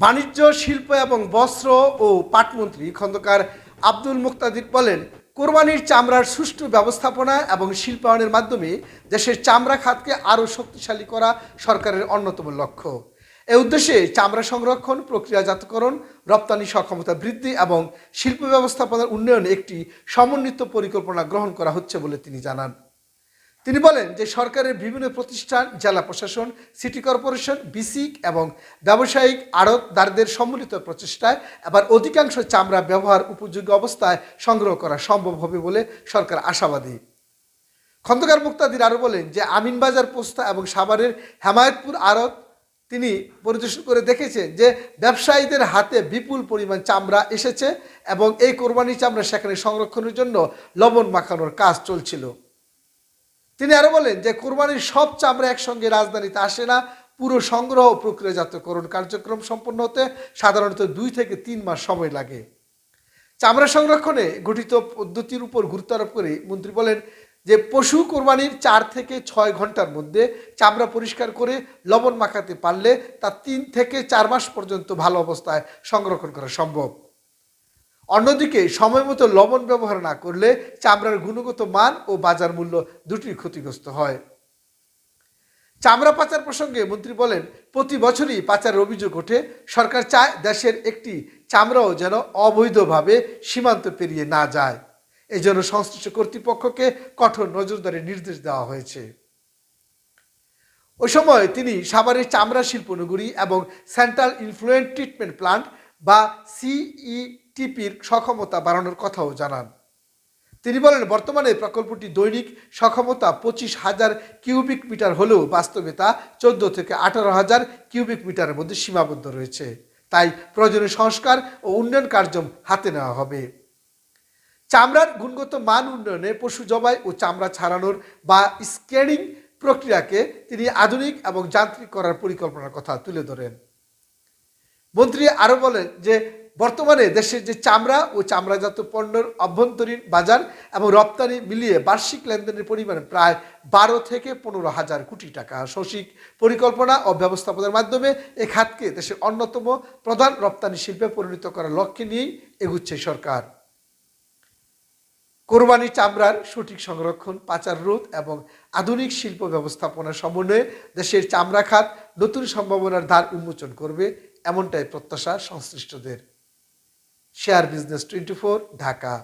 বাণিজ্য, শিল্প এবং বস্ত্র ও পাটমন্ত্রী খন্দকার আব্দুল মুক্তাদির বলেন, কোরবানির চামড়ার সুষ্ঠু ব্যবস্থাপনা এবং শিল্পায়নের মাধ্যমে দেশের চামড়া খাতকে আরও শক্তিশালী করা সরকারের অন্যতম লক্ষ্য। এ উদ্দেশ্যে চামড়া সংরক্ষণ, প্রক্রিয়াজাতকরণ, রপ্তানি সক্ষমতা বৃদ্ধি এবং শিল্প ব্যবস্থাপনার উন্নয়নে একটি সমন্বিত পরিকল্পনা গ্রহণ করা হচ্ছে বলে তিনি জানান। তিনি বলেন যে সরকারের বিভিন্ন প্রতিষ্ঠান, জেলা প্রশাসন, সিটি কর্পোরেশন, বিসিক এবং ব্যবসায়িক আড়তদারদের সম্মিলিত প্রচেষ্টায় এবার অধিকাংশ চামড়া ব্যবহার উপযোগী অবস্থায় সংগ্রহ করা সম্ভব হবে বলে সরকার আশাবাদী। খন্দকার মুক্তাদির আরও বলেন যে আমিনবাজার, পোস্তা এবং সাভারের হেমায়েতপুর আড়ত তিনি পরিদর্শন করে দেখেছেন যে ব্যবসায়ীদের হাতে বিপুল পরিমাণ চামড়া এসেছে এবং এই কোরবানি চামড়া সেখানে সংরক্ষণের জন্য লবণ মাখানোর কাজ চলছিল। তিনি আরো বলেন যে কোরবানির সব চামড়া একসঙ্গে রাজধানীতে আসে না। পুরো সংগ্রহ ও প্রক্রিয়াজাতকরণ কার্যক্রম সম্পন্ন হতে সাধারণত 2 থেকে 3 মাস সময় লাগে। চামড়া সংরক্ষণে গঠিত পদ্ধতির উপর গুরুত্ব আরোপ করে মন্ত্রী বলেন যে পশু কোরবানির 4 থেকে 6 ঘন্টার মধ্যে চামড়া পরিষ্কার করে লবণ মাখাতে পারলে তা 3 থেকে 4 মাস পর্যন্ত ভালো অবস্থায় সংরক্ষণ করা সম্ভব। অন্যদিকে সময় মতো লবণ ব্যবহার না করলে চামড়ার গুণগত মান ও বাজার মূল্য দুটির ক্ষতিগ্রস্ত হয়। চামড়া পাচার প্রসঙ্গে মন্ত্রী বলেন, প্রতি বছরই পাচারের অভিযোগ ওঠে। সরকার চায় দেশের একটি চামড়াও যেন অবৈধভাবে সীমান্ত পেরিয়ে না যায়। এই জন্য সংশ্লিষ্ট কর্তৃপক্ষকে কঠোর নজরদারির নির্দেশ দেওয়া হয়েছে। ওই সময় তিনি সাভারের চামড়া শিল্প নগরী এবং সেন্ট্রাল ইনফ্লুয়েন্ট ট্রিটমেন্ট প্লান্ট বা সিইটিপির সক্ষমতা বাড়ানোর কথাও জানান। তিনি বলেন, বর্তমানে প্রকল্পটি দৈনিক সক্ষমতা 25,000 কিউবিক মিটার হলেও বাস্তবে তা 14 থেকে 18,000 কিউবিক মিটারের মধ্যে সীমাবদ্ধ রয়েছে। তাই প্রয়োজনীয় সংস্কার ও উন্নয়ন কার্য হাতে নেওয়া হবে। চামড়ার গুণগত মান উন্নয়নে পশু জবাই ও চামড়া ছাড়ানোর বা স্ক্যানিং প্রক্রিয়াকে তিনি আধুনিক এবং যান্ত্রিক করার পরিকল্পনার কথা তুলে ধরেন। মন্ত্রী আরও বলেন যে বর্তমানে দেশের যে চামড়া ও চামড়াজাত পণ্যের অভ্যন্তরীণ বাজার এবং রপ্তানি মিলিয়ে বার্ষিক লেনদেনের পরিমাণ প্রায় 12 থেকে 15,000 কোটি টাকা। সঠিক পরিকল্পনা ও ব্যবস্থাপনার মাধ্যমে এই খাতকে দেশের অন্যতম প্রধান রপ্তানি শিল্পে পরিণত করার লক্ষ্যে নিয়েই এগুচ্ছে সরকার। কোরবানি চামড়ার সঠিক সংরক্ষণ, পাচার রোধ এবং আধুনিক শিল্প ব্যবস্থাপনার সমন্বয়ে দেশের চামড়া খাত নতুন সম্ভাবনার দ্বার উন্মোচন করবে, এমনটাই প্রত্যাশা সংশ্লিষ্টদের। Share business 24, Dhaka.